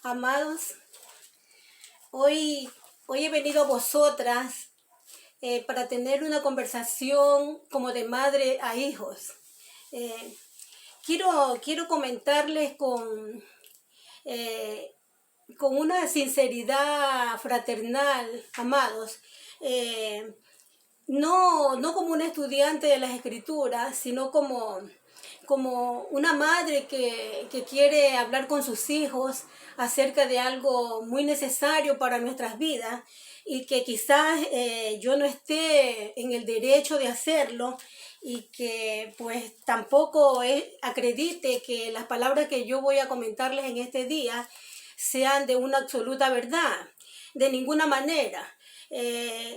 Amados, hoy he venido a vosotras para tener una conversación como de madre a hijos. Quiero comentarles con una sinceridad fraternal, amados, no como una estudiante de las Escrituras, sino como una madre que quiere hablar con sus hijos acerca de algo muy necesario para nuestras vidas y que quizás yo no esté en el derecho de hacerlo y que pues tampoco acredite que las palabras que yo voy a comentarles en este día sean de una absoluta verdad, de ninguna manera.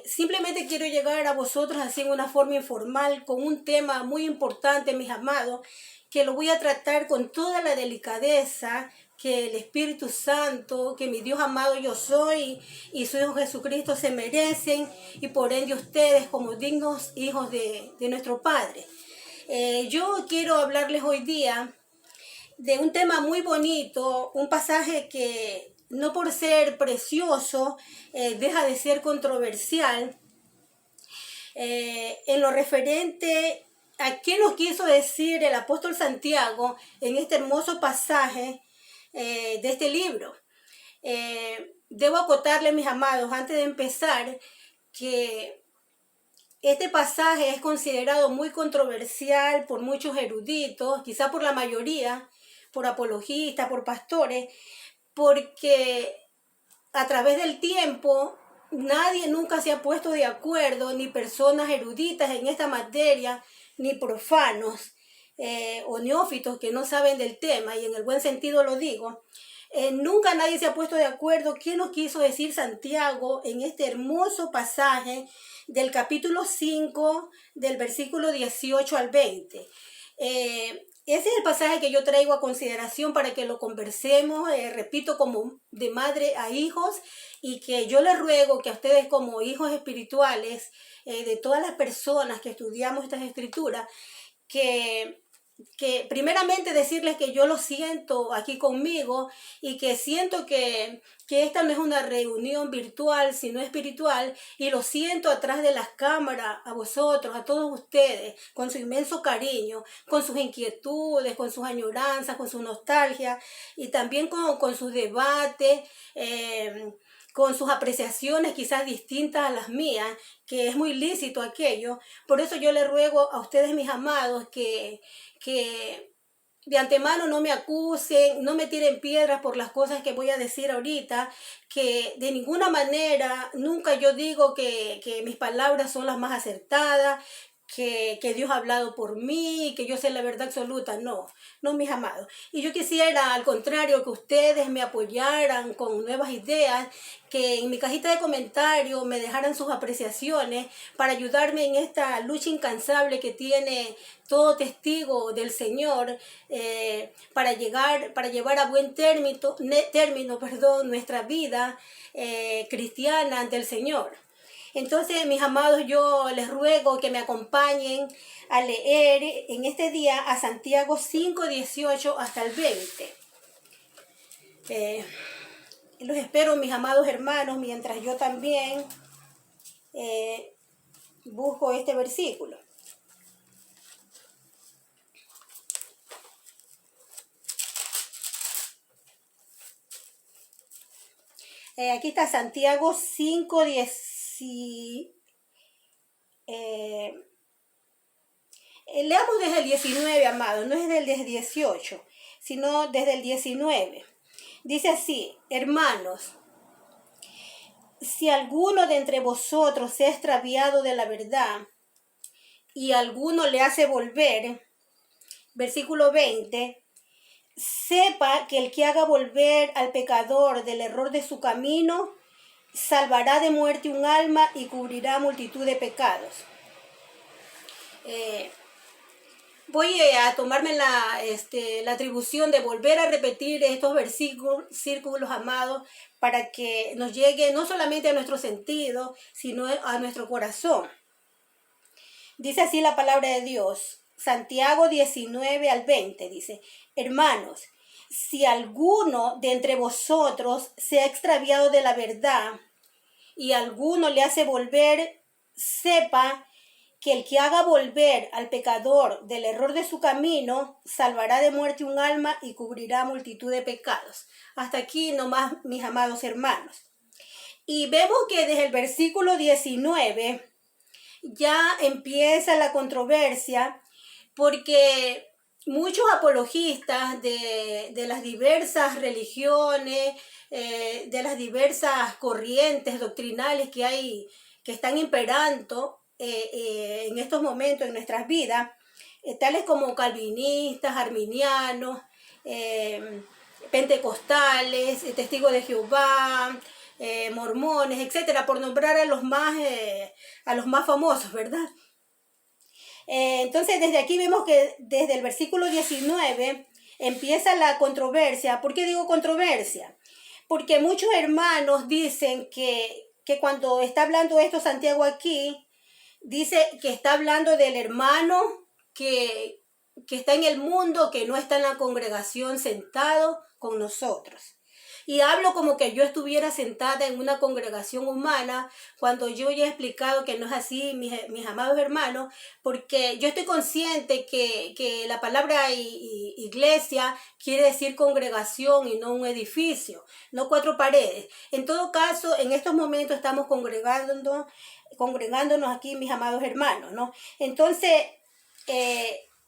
Simplemente quiero llegar a vosotros así en una forma informal con un tema muy importante, mis amados, que lo voy a tratar con toda la delicadeza que el Espíritu Santo, que mi Dios amado yo soy y su Hijo Jesucristo se merecen, y por ende ustedes como dignos hijos de nuestro Padre. Yo quiero hablarles hoy día de un tema muy bonito, un pasaje que no por ser precioso deja de ser controversial en lo referente a qué nos quiso decir el apóstol Santiago en este hermoso pasaje de este libro. Debo acotarle, mis amados, antes de empezar, que este pasaje es considerado muy controversial por muchos eruditos, quizá por la mayoría, por apologistas, por pastores, porque a través del tiempo nadie nunca se ha puesto de acuerdo, ni personas eruditas en esta materia, ni profanos o neófitos que no saben del tema, y en el buen sentido lo digo. Nunca nadie se ha puesto de acuerdo qué nos quiso decir Santiago en este hermoso pasaje del capítulo 5, del versículo 18 al 20. Ese es el pasaje que yo traigo a consideración para que lo conversemos, repito, como de madre a hijos, y que yo les ruego que a ustedes como hijos espirituales, de todas las personas que estudiamos estas escrituras, que primeramente decirles que yo lo siento aquí conmigo y que siento que esta no es una reunión virtual, sino espiritual, y lo siento atrás de las cámaras, a vosotros, a todos ustedes, con su inmenso cariño, con sus inquietudes, con sus añoranzas, con su nostalgia, y también con sus debates, con sus apreciaciones quizás distintas a las mías, que es muy lícito aquello. Por eso yo les ruego a ustedes, mis amados, que de antemano no me acusen, no me tiren piedras por las cosas que voy a decir ahorita, que de ninguna manera, nunca yo digo que mis palabras son las más acertadas, que Dios ha hablado por mí, que yo sé la verdad absoluta. No, mis amados. Y yo quisiera, al contrario, que ustedes me apoyaran con nuevas ideas, que en mi cajita de comentarios me dejaran sus apreciaciones para ayudarme en esta lucha incansable que tiene todo testigo del Señor, para llevar a buen término, nuestra vida cristiana ante el Señor. Entonces, mis amados, yo les ruego que me acompañen a leer en este día a Santiago 5, 18 hasta el 20. Los espero, mis amados hermanos, mientras yo también busco este versículo. Aquí está Santiago 5, 10. Leamos desde el 19, amados, no es desde el 18, sino desde el 19. Dice así: hermanos, si alguno de entre vosotros se ha extraviado de la verdad y alguno le hace volver, versículo 20, sepa que el que haga volver al pecador del error de su camino, salvará de muerte un alma y cubrirá multitud de pecados. Voy a tomarme la atribución de volver a repetir estos versículos, amados, para que nos llegue no solamente a nuestro sentido, sino a nuestro corazón. Dice así la palabra de Dios, Santiago 19 al 20, dice: hermanos, si alguno de entre vosotros se ha extraviado de la verdad y alguno le hace volver, sepa que el que haga volver al pecador del error de su camino, salvará de muerte un alma y cubrirá multitud de pecados. Hasta aquí nomás, mis amados hermanos. Y vemos que desde el versículo 19 ya empieza la controversia, porque muchos apologistas de las diversas religiones, de las diversas corrientes doctrinales que hay, que están imperando en estos momentos en nuestras vidas, tales como calvinistas, arminianos, pentecostales, testigos de Jehová, mormones, etcétera, por nombrar a los más famosos, ¿verdad? Entonces, desde aquí vemos que desde el versículo 19 empieza la controversia. ¿Por qué digo controversia? Porque muchos hermanos dicen que cuando está hablando esto Santiago aquí, dice que está hablando del hermano que está en el mundo, que no está en la congregación sentado con nosotros. Y hablo como que yo estuviera sentada en una congregación humana, cuando yo ya he explicado que no es así, mis amados hermanos, porque yo estoy consciente que la palabra iglesia quiere decir congregación y no un edificio, no cuatro paredes. En todo caso, en estos momentos estamos congregándonos aquí, mis amados hermanos, ¿no? Entonces,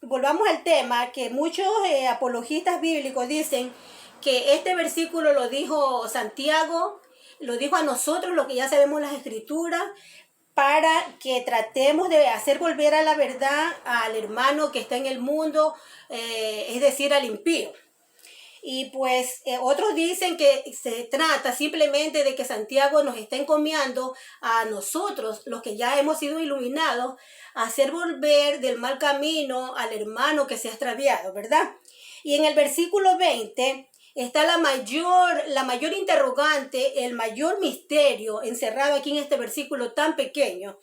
volvamos al tema, que muchos apologistas bíblicos dicen que este versículo lo dijo Santiago, lo dijo a nosotros, lo que ya sabemos las escrituras, para que tratemos de hacer volver a la verdad al hermano que está en el mundo, es decir, al impío. Y pues otros dicen que se trata simplemente de que Santiago nos está encomiando a nosotros, los que ya hemos sido iluminados, a hacer volver del mal camino al hermano que se ha extraviado, ¿verdad? Y en el versículo 20 está la mayor interrogante, el mayor misterio encerrado aquí en este versículo tan pequeño,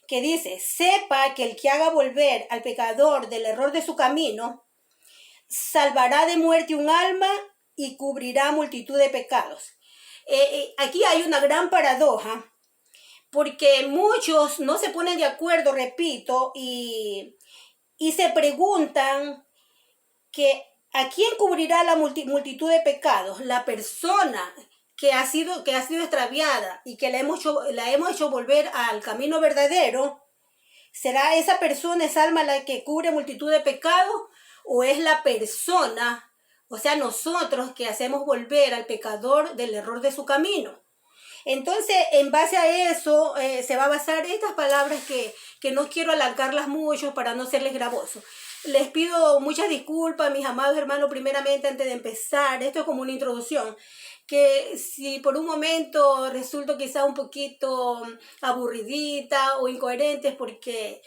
que dice: sepa que el que haga volver al pecador del error de su camino, salvará de muerte un alma y cubrirá multitud de pecados. Aquí hay una gran paradoja, porque muchos no se ponen de acuerdo, repito, y se preguntan que ¿a quién cubrirá la multitud de pecados? La persona que ha sido extraviada y que la hemos hecho volver al camino verdadero. ¿Será esa persona, esa alma, la que cubre multitud de pecados? ¿O es la persona, o sea, nosotros, que hacemos volver al pecador del error de su camino? Entonces, en base a eso, se va a basar estas palabras que no quiero alargarlas mucho para no serles gravoso. Les pido muchas disculpas, mis amados hermanos, primeramente, antes de empezar. Esto es como una introducción, que si por un momento resulto quizá un poquito aburridita o incoherente, porque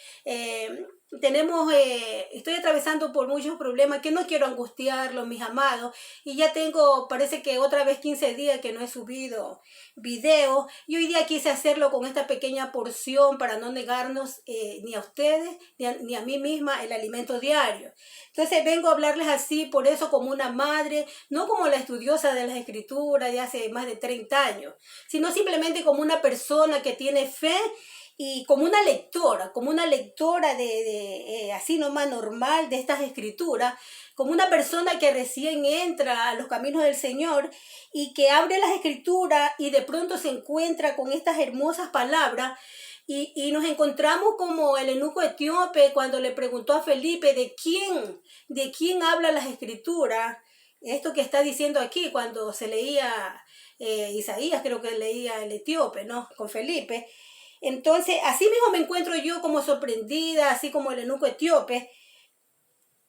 estoy atravesando por muchos problemas que no quiero angustiarlos, mis amados, y ya parece que otra vez 15 días que no he subido video, y hoy día quise hacerlo con esta pequeña porción para no negarnos ni a ustedes ni a mí misma el alimento diario. Entonces vengo a hablarles así, por eso, como una madre, no como la estudiosa de las escrituras de hace más de 30 años, sino simplemente como una persona que tiene fe, y como una lectora así nomás normal de estas escrituras, como una persona que recién entra a los caminos del Señor y que abre las escrituras y de pronto se encuentra con estas hermosas palabras. Y nos encontramos como el eunuco etíope cuando le preguntó a Felipe de quién habla las escrituras. Esto que está diciendo aquí, cuando se leía Isaías, creo que leía el etíope, ¿no? Con Felipe. Entonces, así mismo me encuentro yo como sorprendida, así como el eunuco etíope.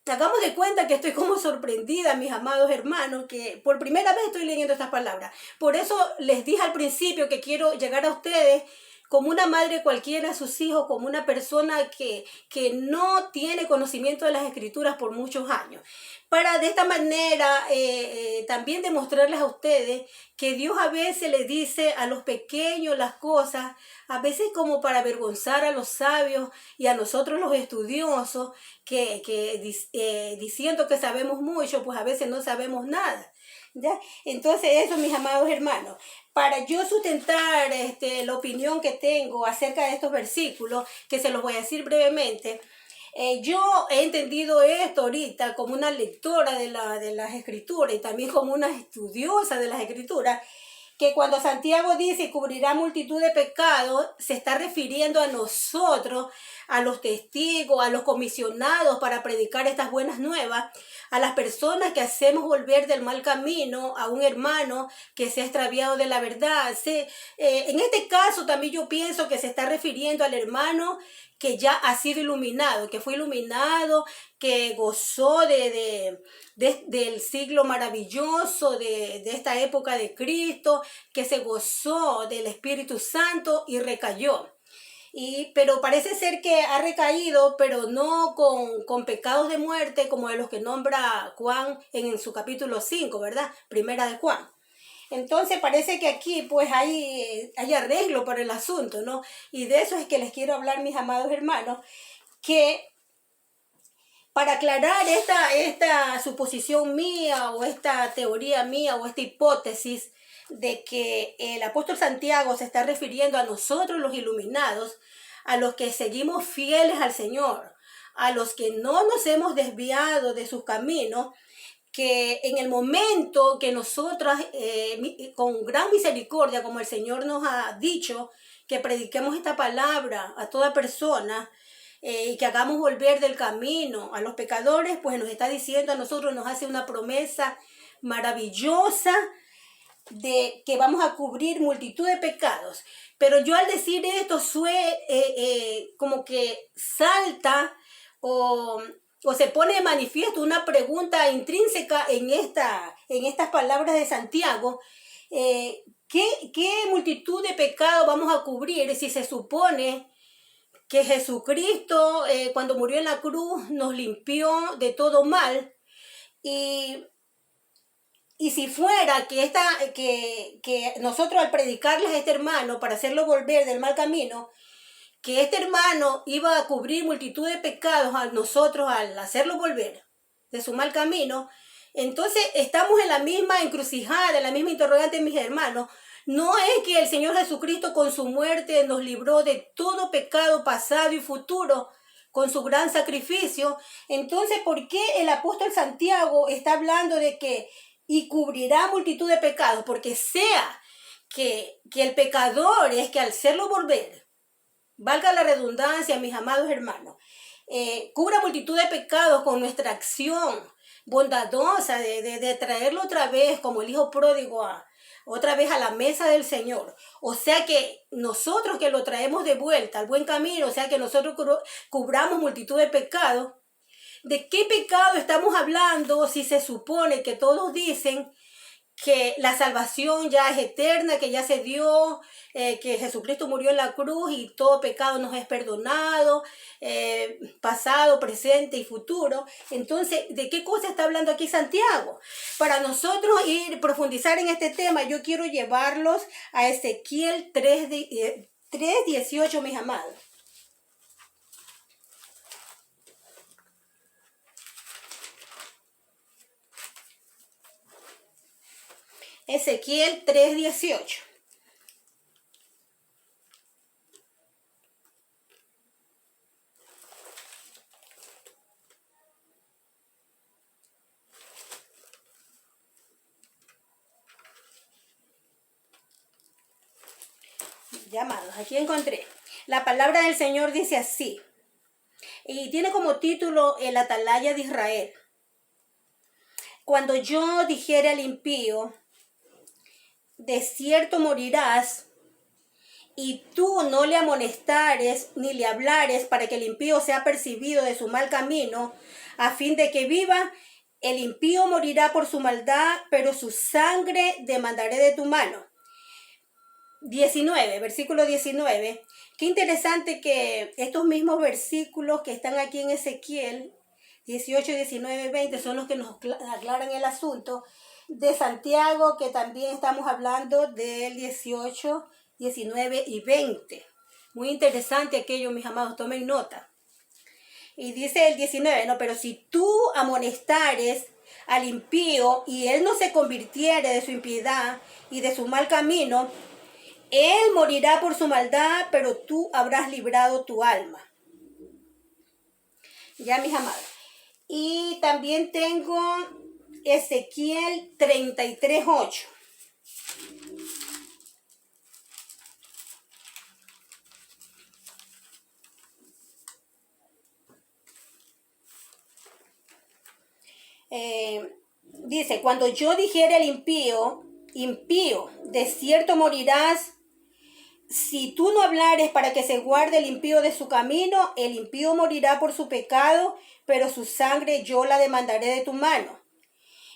Hagamos de cuenta que estoy como sorprendida, mis amados hermanos, que por primera vez estoy leyendo estas palabras. Por eso les dije al principio que quiero llegar a ustedes como una madre cualquiera a sus hijos, como una persona que no tiene conocimiento de las escrituras por muchos años, para de esta manera también demostrarles a ustedes que Dios a veces les dice a los pequeños las cosas, a veces como para avergonzar a los sabios y a nosotros los estudiosos, diciendo que sabemos mucho, pues a veces no sabemos nada. ¿Ya? Entonces eso, mis amados hermanos, para yo sustentar la opinión que tengo acerca de estos versículos, que se los voy a decir brevemente, yo he entendido esto ahorita como una lectora de las escrituras y también como una estudiosa de las escrituras, que cuando Santiago dice cubrirá multitud de pecados, se está refiriendo a nosotros, a los testigos, a los comisionados para predicar estas buenas nuevas, a las personas que hacemos volver del mal camino, a un hermano que se ha extraviado de la verdad. En este caso también yo pienso que se está refiriendo al hermano que ya ha sido iluminado, que fue iluminado, que gozó del siglo maravilloso, de esta época de Cristo, que se gozó del Espíritu Santo y recayó. Pero parece ser que ha recaído, pero no con pecados de muerte como de los que nombra Juan en su capítulo 5, ¿verdad? Primera de Juan. Entonces parece que aquí pues hay arreglo para el asunto, ¿no? Y de eso es que les quiero hablar, mis amados hermanos, que para aclarar esta suposición mía o esta teoría mía o esta hipótesis de que el apóstol Santiago se está refiriendo a nosotros los iluminados, a los que seguimos fieles al Señor, a los que no nos hemos desviado de sus caminos, que en el momento que nosotras, con gran misericordia, como el Señor nos ha dicho, que prediquemos esta palabra a toda persona, y que hagamos volver del camino a los pecadores, pues nos está diciendo a nosotros, nos hace una promesa maravillosa de que vamos a cubrir multitud de pecados. Pero yo al decir esto, como que salta o se pone de manifiesto una pregunta intrínseca en estas palabras de Santiago. ¿Qué multitud de pecados vamos a cubrir si se supone que Jesucristo, cuando murió en la cruz, nos limpió de todo mal? Y si fuera que nosotros al predicarles a este hermano para hacerlo volver del mal camino, que este hermano iba a cubrir multitud de pecados a nosotros al hacerlo volver de su mal camino, entonces estamos en la misma encrucijada, en la misma interrogante, mis hermanos. No es que el Señor Jesucristo con su muerte nos libró de todo pecado pasado y futuro con su gran sacrificio. Entonces, ¿por qué el apóstol Santiago está hablando de que y cubrirá multitud de pecados? Porque sea que el pecador es que al hacerlo volver, valga la redundancia, mis amados hermanos, cubra multitud de pecados con nuestra acción bondadosa de traerlo otra vez como el hijo pródigo otra vez a la mesa del Señor. O sea que nosotros que lo traemos de vuelta al buen camino, o sea que nosotros cubramos multitud de pecados. ¿De qué pecado estamos hablando si se supone que todos dicen que la salvación ya es eterna, que ya se dio, que Jesucristo murió en la cruz y todo pecado nos es perdonado, pasado, presente y futuro? Entonces, ¿de qué cosa está hablando aquí Santiago? Para nosotros profundizar en este tema, yo quiero llevarlos a Ezequiel 3:18, mis amados. Ezequiel 3:18. Llamados, aquí encontré. La palabra del Señor dice así, y tiene como título el Atalaya de Israel. Cuando yo dijere al impío, de cierto morirás, y tú no le amonestares ni le hablares para que el impío sea percibido de su mal camino, a fin de que viva, el impío morirá por su maldad, pero su sangre demandaré de tu mano. 19, versículo 19. Qué interesante que estos mismos versículos que están aquí en Ezequiel 18, 19, 20 son los que nos aclaran el asunto de Santiago, que también estamos hablando del 18, 19 y 20. Muy interesante aquello, mis amados, tomen nota. Y dice el 19, no, pero si tú amonestares al impío y él no se convirtiere de su impiedad y de su mal camino, él morirá por su maldad, pero tú habrás librado tu alma. Ya, mis amados. Y también tengo Ezequiel 33:8. Dice, cuando yo dijere al impío, impío, de cierto morirás, si tú no hablares para que se guarde el impío de su camino, el impío morirá por su pecado, pero su sangre yo la demandaré de tu mano.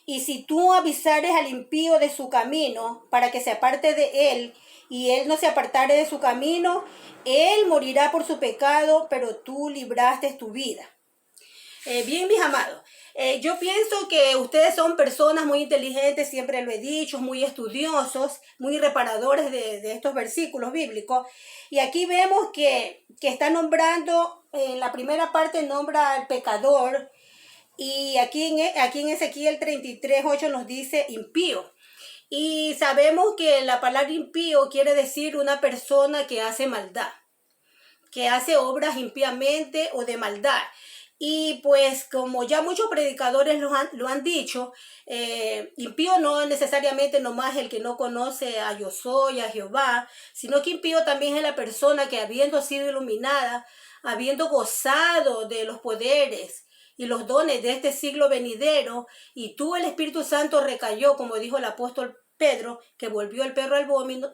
Y si tú avisares al impío de su camino para que se aparte de él, y él no se apartare de su camino, él morirá por su pecado, pero tú libraste tu vida. Bien, mis amados, yo pienso que ustedes son personas muy inteligentes, siempre lo he dicho, muy estudiosos, muy reparadores de estos versículos bíblicos. Y aquí vemos que está nombrando, en la primera parte nombra al pecador, y aquí en Ezequiel 33:8 nos dice impío. Y sabemos que la palabra impío quiere decir una persona que hace maldad, que hace obras impíamente o de maldad. Y pues como ya muchos predicadores lo han dicho, impío no necesariamente nomás el que no conoce a Yo Soy, a Jehová, sino que impío también es la persona que habiendo sido iluminada, habiendo gozado de los poderes y los dones de este siglo venidero, y tú el Espíritu Santo recayó, como dijo el apóstol Pedro, que volvió el perro al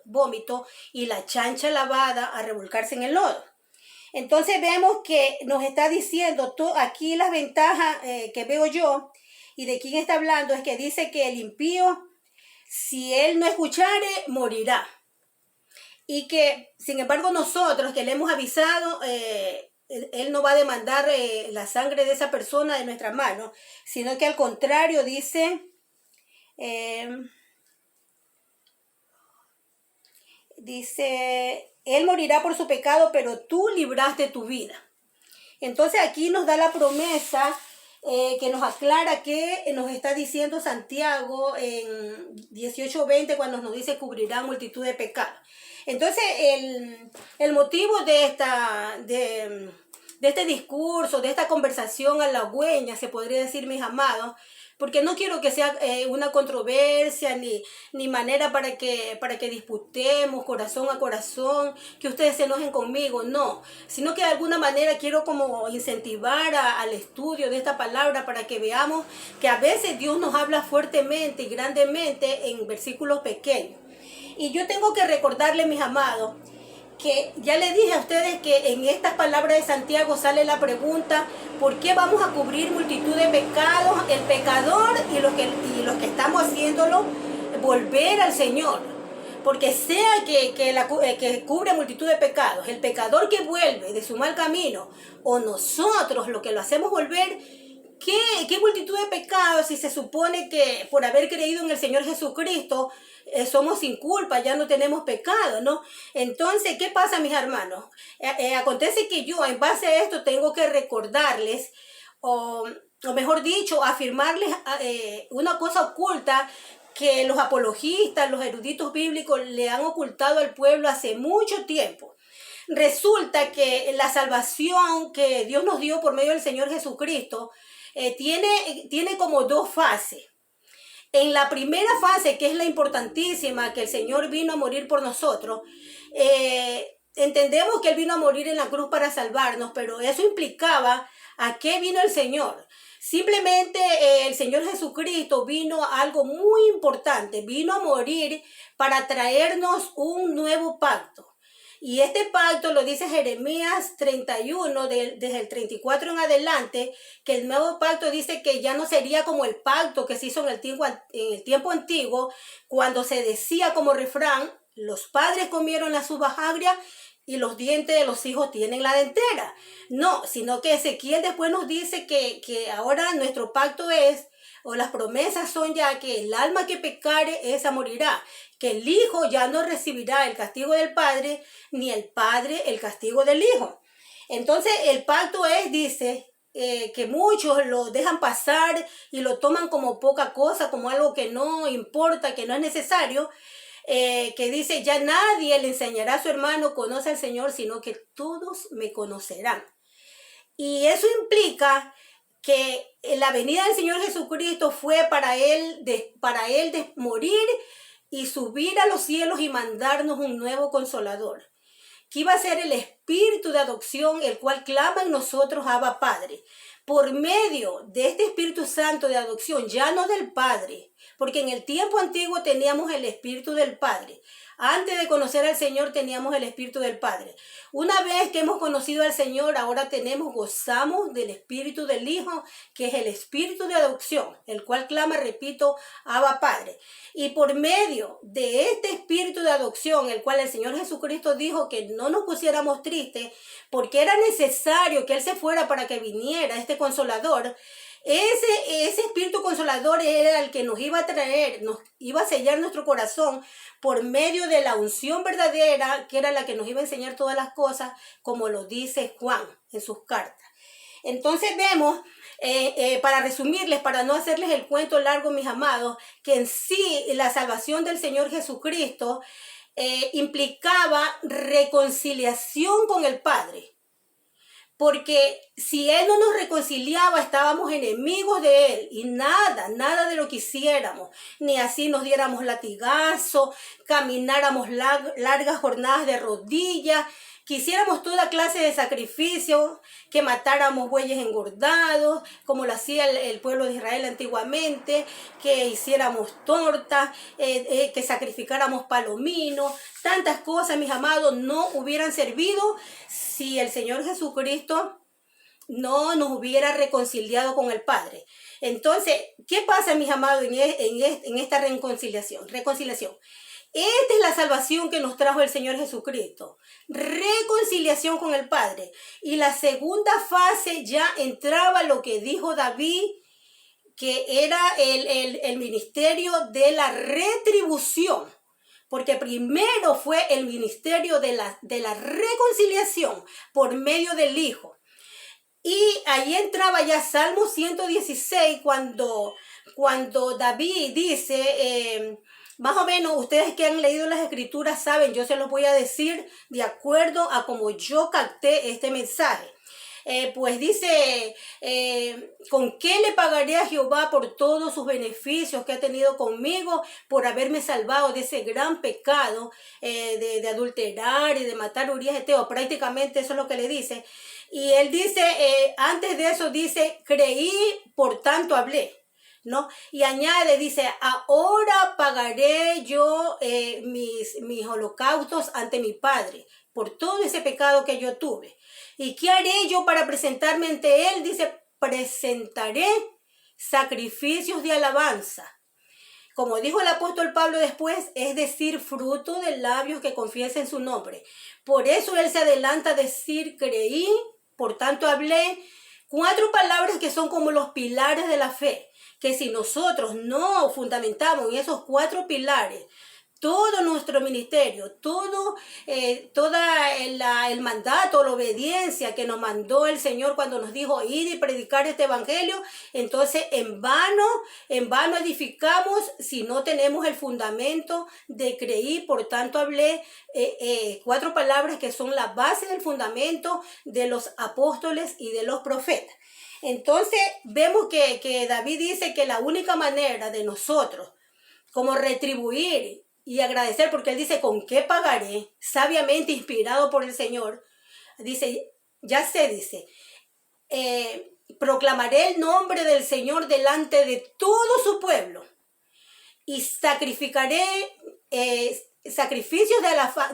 vómito y la chancha lavada a revolcarse en el lodo. Entonces vemos que nos está diciendo aquí las ventajas que veo yo, y de quién está hablando, es que dice que el impío, si él no escuchare, morirá. Y que, sin embargo, nosotros que le hemos avisado, él no va a demandar la sangre de esa persona de nuestra mano, sino que al contrario dice, él morirá por su pecado, pero tú libraste tu vida. Entonces aquí nos da la promesa que nos aclara que nos está diciendo Santiago en 18:20 cuando nos dice cubrirá multitud de pecados. Entonces el motivo de este discurso, de esta conversación halagüeña, se podría decir, mis amados, porque no quiero que sea una controversia ni manera para que disputemos corazón a corazón, que ustedes se enojen conmigo, no, sino que de alguna manera quiero como incentivar al estudio de esta palabra para que veamos que a veces Dios nos habla fuertemente y grandemente en versículos pequeños. Y yo tengo que recordarles, mis amados, que ya les dije a ustedes que en estas palabras de Santiago sale la pregunta, ¿por qué vamos a cubrir multitud de pecados? El pecador y los que estamos haciéndolo volver al Señor. Porque sea que cubre multitud de pecados, el pecador que vuelve de su mal camino, o nosotros lo que lo hacemos volver, ¿qué multitud de pecados si se supone que por haber creído en el Señor Jesucristo somos sin culpa, ya no tenemos pecado, ¿no? Entonces, ¿qué pasa, mis hermanos? Acontece que yo, en base a esto, tengo que recordarles, o mejor dicho, afirmarles una cosa oculta que los apologistas, los eruditos bíblicos le han ocultado al pueblo hace mucho tiempo. Resulta que la salvación que Dios nos dio por medio del Señor Jesucristo tiene como dos fases. En la primera fase, que es la importantísima, que el Señor vino a morir por nosotros, entendemos que Él vino a morir en la cruz para salvarnos, pero eso implicaba a qué vino el Señor. Simplemente el Señor Jesucristo vino a algo muy importante, vino a morir para traernos un nuevo pacto. Y este pacto lo dice Jeremías 31, desde el 34 en adelante, que el nuevo pacto dice que ya no sería como el pacto que se hizo en el tiempo antiguo, cuando se decía como refrán, los padres comieron las uvas agrias y los dientes de los hijos tienen la dentera. No, sino que Ezequiel después nos dice que ahora nuestro pacto es, o las promesas son ya que el alma que pecare, esa morirá, que el hijo ya no recibirá el castigo del padre, ni el padre el castigo del hijo. Entonces el pacto es, dice, que muchos lo dejan pasar y lo toman como poca cosa, como algo que no importa, que no es necesario, que dice, ya nadie le enseñará a su hermano, conoce al Señor, sino que todos me conocerán. Y eso implica que la venida del Señor Jesucristo fue para él de morir y subir a los cielos y mandarnos un nuevo consolador, que iba a ser el espíritu de adopción, el cual clama en nosotros, Abba Padre. Por medio de este Espíritu Santo de adopción, ya no del Padre, porque en el tiempo antiguo teníamos el Espíritu del Padre. Antes de conocer al Señor teníamos el Espíritu del Padre. Una vez que hemos conocido al Señor, ahora gozamos del Espíritu del Hijo, que es el Espíritu de adopción, el cual clama, repito, Abba Padre. Y por medio de este Espíritu de adopción, el cual el Señor Jesucristo dijo que no nos pusiéramos tristes, porque era necesario que Él se fuera para que viniera este Consolador. Ese Espíritu Consolador era el que nos iba a traer, nos iba a sellar nuestro corazón por medio de la unción verdadera, que era la que nos iba a enseñar todas las cosas, como lo dice Juan en sus cartas. Entonces vemos, para resumirles, para no hacerles el cuento largo, mis amados, que en sí la salvación del Señor Jesucristo implicaba reconciliación con el Padre. Porque si Él no nos reconciliaba, estábamos enemigos de Él y nada de lo que hiciéramos, ni así nos diéramos latigazo, camináramos largas jornadas de rodillas, que hiciéramos toda clase de sacrificio, que matáramos bueyes engordados, como lo hacía el pueblo de Israel antiguamente, que hiciéramos tortas, que sacrificáramos palominos, tantas cosas, mis amados, no hubieran servido si el Señor Jesucristo no nos hubiera reconciliado con el Padre. Entonces, ¿qué pasa, mis amados, en esta reconciliación? Esta es la salvación que nos trajo el Señor Jesucristo. Reconciliación con el Padre. Y la segunda fase ya entraba lo que dijo David, que era el ministerio de la retribución. Porque primero fue el ministerio de la reconciliación por medio del Hijo. Y ahí entraba ya Salmo 116 cuando David dice, más o menos ustedes que han leído las escrituras saben, yo se los voy a decir de acuerdo a como yo capté este mensaje. Pues dice, ¿con qué le pagaré a Jehová por todos sus beneficios que ha tenido conmigo, por haberme salvado de ese gran pecado de adulterar y de matar a Urías Eteo? Prácticamente eso es lo que le dice. Y él dice, antes de eso dice, creí, por tanto hablé, ¿no? Y añade, dice, ahora pagaré yo mis holocaustos ante mi Padre por todo ese pecado que yo tuve. ¿Y qué haré yo para presentarme ante Él? Dice, presentaré sacrificios de alabanza. Como dijo el apóstol Pablo después, es decir, fruto de labios que confiesen su nombre. Por eso él se adelanta a decir, creí, por tanto hablé. 4 palabras que son como los pilares de la fe, que si nosotros no fundamentamos en esos 4 pilares, todo nuestro ministerio, todo el mandato, la obediencia que nos mandó el Señor cuando nos dijo ir y predicar este evangelio, entonces en vano edificamos si no tenemos el fundamento de creí, por tanto hablé, 4 palabras que son la base del fundamento de los apóstoles y de los profetas. Entonces vemos que David dice que la única manera de nosotros como retribuir y agradecer, porque él dice, ¿con qué pagaré? Sabiamente inspirado por el Señor. Dice, proclamaré el nombre del Señor delante de todo su pueblo y sacrificaré sacrificios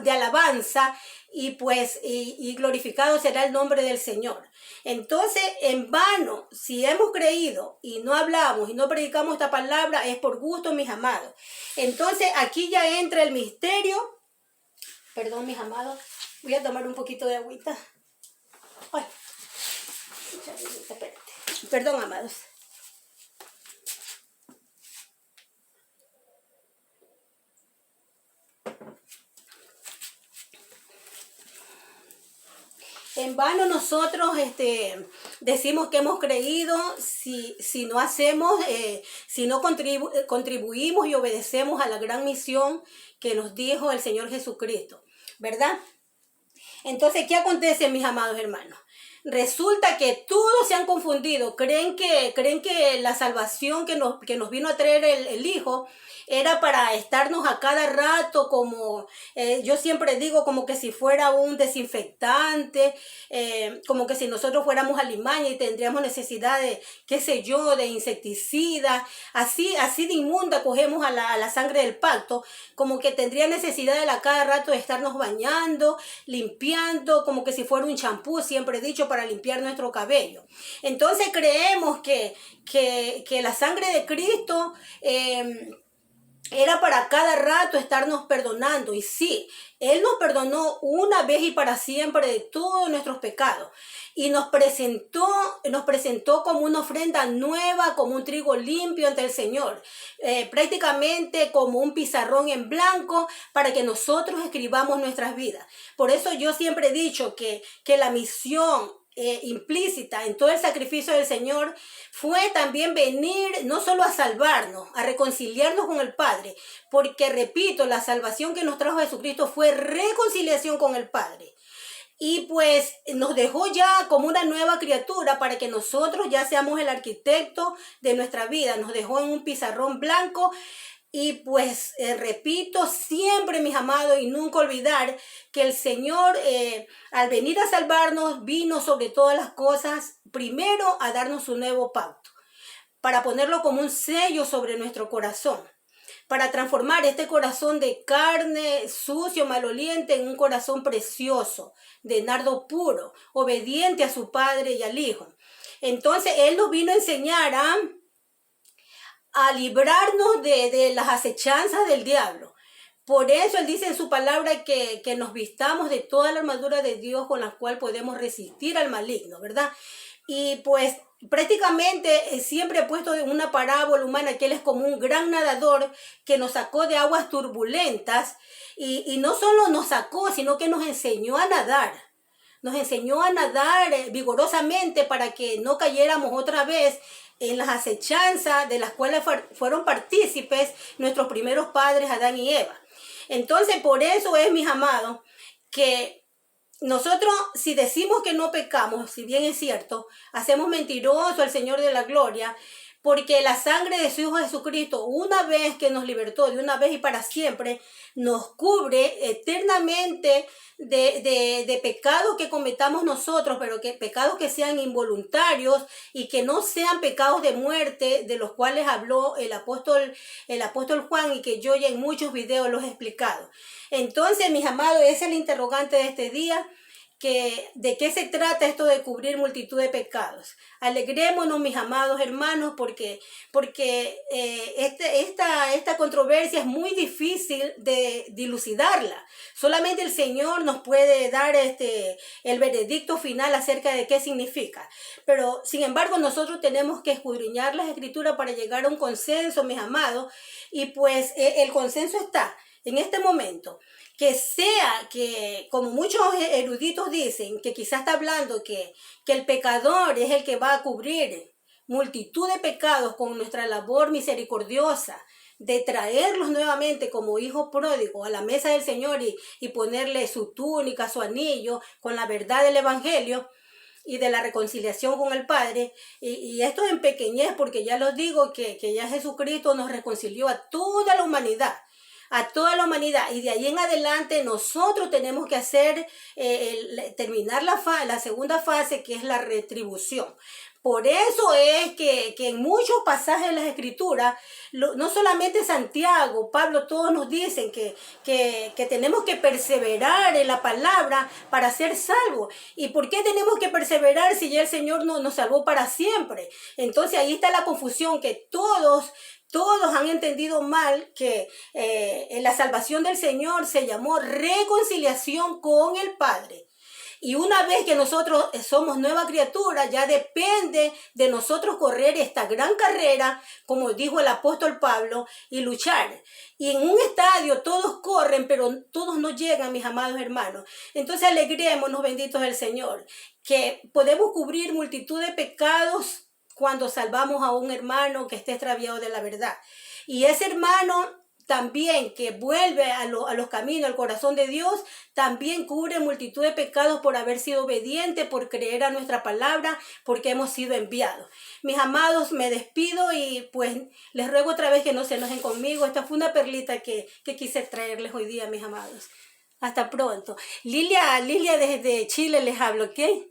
de alabanza y glorificado será el nombre del Señor. Entonces, en vano, si hemos creído y no hablamos y no predicamos esta palabra, es por gusto, mis amados. Entonces, aquí ya entra el misterio. Perdón, mis amados. Voy a tomar un poquito de agüita. Ay, espérate. Perdón, amados. En vano nosotros decimos que hemos creído si no hacemos, si no contribuimos y obedecemos a la gran misión que nos dijo el Señor Jesucristo, ¿verdad? Entonces, ¿qué acontece, mis amados hermanos? Resulta que todos se han confundido, creen que la salvación que nos vino a traer el Hijo era para estarnos a cada rato como, yo siempre digo, como que si fuera un desinfectante, como que si nosotros fuéramos alimaña y tendríamos necesidad de, qué sé yo, de insecticida, así de inmunda cogemos a la sangre del pacto, como que tendría necesidad de a cada rato de estarnos bañando, limpiando, como que si fuera un champú, siempre he dicho, para limpiar nuestro cabello. Entonces creemos que la sangre de Cristo era para cada rato estarnos perdonando. Y sí, Él nos perdonó una vez y para siempre de todos nuestros pecados. Y nos presentó como una ofrenda nueva, como un trigo limpio ante el Señor. Prácticamente como un pizarrón en blanco para que nosotros escribamos nuestras vidas. Por eso yo siempre he dicho que la misión implícita en todo el sacrificio del Señor fue también venir no solo a salvarnos, a reconciliarnos con el Padre, porque repito, la salvación que nos trajo Jesucristo fue reconciliación con el Padre. Y pues nos dejó ya como una nueva criatura para que nosotros ya seamos el arquitecto de nuestra vida. Nos dejó en un pizarrón blanco. Y pues repito siempre, mis amados, y nunca olvidar que el Señor al venir a salvarnos vino sobre todas las cosas primero a darnos un nuevo pacto, para ponerlo como un sello sobre nuestro corazón, para transformar este corazón de carne, sucio, maloliente, en un corazón precioso, de nardo puro, obediente a su Padre y al Hijo. Entonces Él nos vino a enseñar a librarnos de las acechanzas del diablo. Por eso Él dice en su palabra que nos vistamos de toda la armadura de Dios con la cual podemos resistir al maligno, ¿verdad? Y pues prácticamente siempre he puesto una parábola humana que Él es como un gran nadador que nos sacó de aguas turbulentas y no solo nos sacó, sino que nos enseñó a nadar. Nos enseñó a nadar vigorosamente para que no cayéramos otra vez en las acechanzas de las cuales fueron partícipes nuestros primeros padres, Adán y Eva. Entonces, por eso es, mis amados, que nosotros, si decimos que no pecamos, si bien es cierto, hacemos mentiroso al Señor de la gloria, porque la sangre de su Hijo Jesucristo, una vez que nos libertó, de una vez y para siempre, nos cubre eternamente de pecados que cometamos nosotros, pero que pecados que sean involuntarios y que no sean pecados de muerte, de los cuales habló el apóstol Juan y que yo ya en muchos videos los he explicado. Entonces, mis amados, ese es el interrogante de este día. ¿De qué se trata esto de cubrir multitud de pecados? Alegrémonos, mis amados hermanos, porque esta controversia es muy difícil de dilucidarla. Solamente el Señor nos puede dar el veredicto final acerca de qué significa. Pero, sin embargo, nosotros tenemos que escudriñar las Escrituras para llegar a un consenso, mis amados, y pues el consenso está en este momento. Que sea que, como muchos eruditos dicen, que quizás está hablando que el pecador es el que va a cubrir multitud de pecados con nuestra labor misericordiosa de traerlos nuevamente como hijo pródigo a la mesa del Señor y ponerle su túnica, su anillo, con la verdad del Evangelio y de la reconciliación con el Padre. Y esto en pequeñez, porque ya los digo que ya Jesucristo nos reconcilió a toda la humanidad. Y de ahí en adelante nosotros tenemos que hacer, terminar la segunda fase, que es la retribución. Por eso es que en muchos pasajes de las Escrituras, no solamente Santiago, Pablo, todos nos dicen que tenemos que perseverar en la palabra para ser salvos. ¿Y por qué tenemos que perseverar si ya el Señor nos salvó para siempre? Entonces ahí está la confusión, que todos han entendido mal que la salvación del Señor se llamó reconciliación con el Padre. Y una vez que nosotros somos nueva criatura, ya depende de nosotros correr esta gran carrera, como dijo el apóstol Pablo, y luchar. Y en un estadio todos corren, pero todos no llegan, mis amados hermanos. Entonces alegrémonos, benditos del Señor, que podemos cubrir multitud de pecados cuando salvamos a un hermano que esté extraviado de la verdad. Y ese hermano también que vuelve a los caminos, al corazón de Dios, también cubre multitud de pecados por haber sido obediente, por creer a nuestra palabra, porque hemos sido enviados. Mis amados, me despido y pues les ruego otra vez que no se enojen conmigo. Esta fue una perlita que quise traerles hoy día, mis amados. Hasta pronto. Lilia desde Chile les hablo, ¿ok?